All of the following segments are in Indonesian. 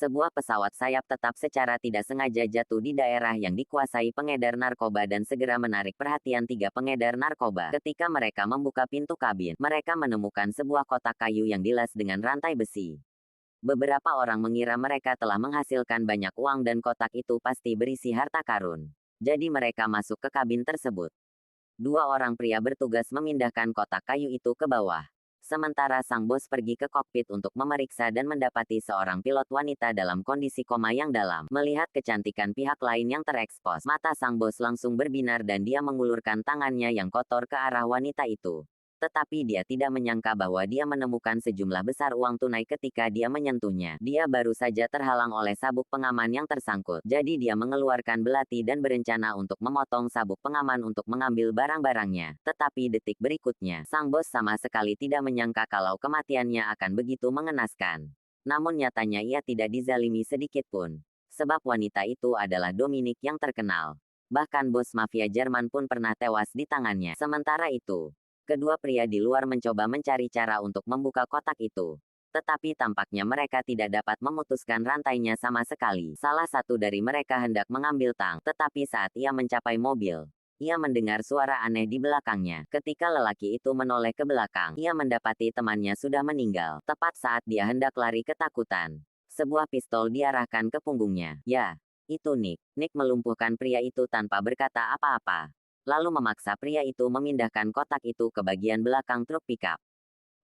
Sebuah pesawat sayap tetap secara tidak sengaja jatuh di daerah yang dikuasai pengedar narkoba dan segera menarik perhatian 3 pengedar narkoba. Ketika mereka membuka pintu kabin, mereka menemukan sebuah kotak kayu yang dilas dengan rantai besi. Beberapa orang mengira mereka telah menghasilkan banyak uang dan kotak itu pasti berisi harta karun. Jadi mereka masuk ke kabin tersebut. 2 orang pria bertugas memindahkan kotak kayu itu ke bawah. Sementara sang bos pergi ke kokpit untuk memeriksa dan mendapati seorang pilot wanita dalam kondisi koma yang dalam. Melihat kecantikan pihak lain yang terekspos, mata sang bos langsung berbinar dan dia mengulurkan tangannya yang kotor ke arah wanita itu. Tetapi dia tidak menyangka bahwa dia menemukan sejumlah besar uang tunai ketika dia menyentuhnya. Dia baru saja terhalang oleh sabuk pengaman yang tersangkut. Jadi dia mengeluarkan belati dan berencana untuk memotong sabuk pengaman untuk mengambil barang-barangnya. Tetapi detik berikutnya, sang bos sama sekali tidak menyangka kalau kematiannya akan begitu mengenaskan. Namun nyatanya ia tidak dizalimi sedikit pun. Sebab wanita itu adalah Dominic yang terkenal. Bahkan bos mafia Jerman pun pernah tewas di tangannya. Sementara itu, kedua pria di luar mencoba mencari cara untuk membuka kotak itu. Tetapi tampaknya mereka tidak dapat memutuskan rantainya sama sekali. Salah satu dari mereka hendak mengambil tang, tetapi saat ia mencapai mobil, ia mendengar suara aneh di belakangnya. Ketika lelaki itu menoleh ke belakang, ia mendapati temannya sudah meninggal. Tepat saat dia hendak lari ketakutan, sebuah pistol diarahkan ke punggungnya. Ya, itu Nick. Nick melumpuhkan pria itu tanpa berkata apa-apa. Lalu memaksa pria itu memindahkan kotak itu ke bagian belakang truk pickup.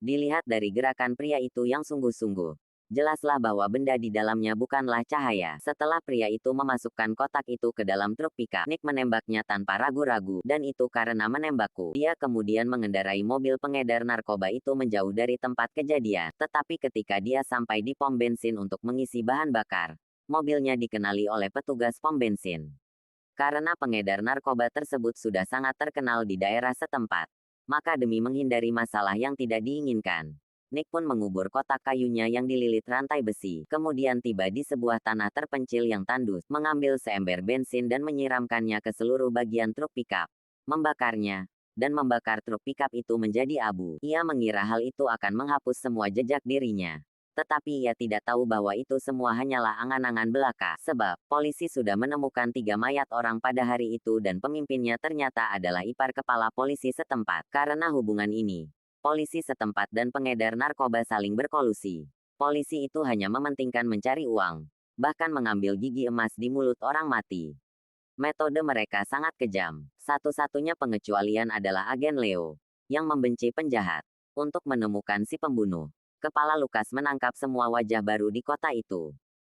Dilihat dari gerakan pria itu yang sungguh-sungguh, jelaslah bahwa benda di dalamnya bukanlah cahaya. Setelah pria itu memasukkan kotak itu ke dalam truk pickup, Nick menembaknya tanpa ragu-ragu, dan itu karena menembakku. Dia kemudian mengendarai mobil pengedar narkoba itu menjauh dari tempat kejadian. Tetapi ketika dia sampai di pom bensin untuk mengisi bahan bakar, mobilnya dikenali oleh petugas pom bensin. Karena pengedar narkoba tersebut sudah sangat terkenal di daerah setempat, maka demi menghindari masalah yang tidak diinginkan, Nick pun mengubur kotak kayunya yang dililit rantai besi, kemudian tiba di sebuah tanah terpencil yang tandus, mengambil seember bensin dan menyiramkannya ke seluruh bagian truk pickup, membakarnya, dan membakar truk pickup itu menjadi abu. Ia mengira hal itu akan menghapus semua jejak dirinya. Tetapi ia tidak tahu bahwa itu semua hanyalah angan-angan belaka, sebab polisi sudah menemukan 3 mayat orang pada hari itu dan pemimpinnya ternyata adalah ipar kepala polisi setempat. Karena hubungan ini, polisi setempat dan pengedar narkoba saling berkolusi. Polisi itu hanya mementingkan mencari uang, bahkan mengambil gigi emas di mulut orang mati. Metode mereka sangat kejam. Satu-satunya pengecualian adalah agen Leo, yang membenci penjahat. Untuk menemukan si pembunuh, Kepala Lukas menangkap semua wajah baru di kota itu.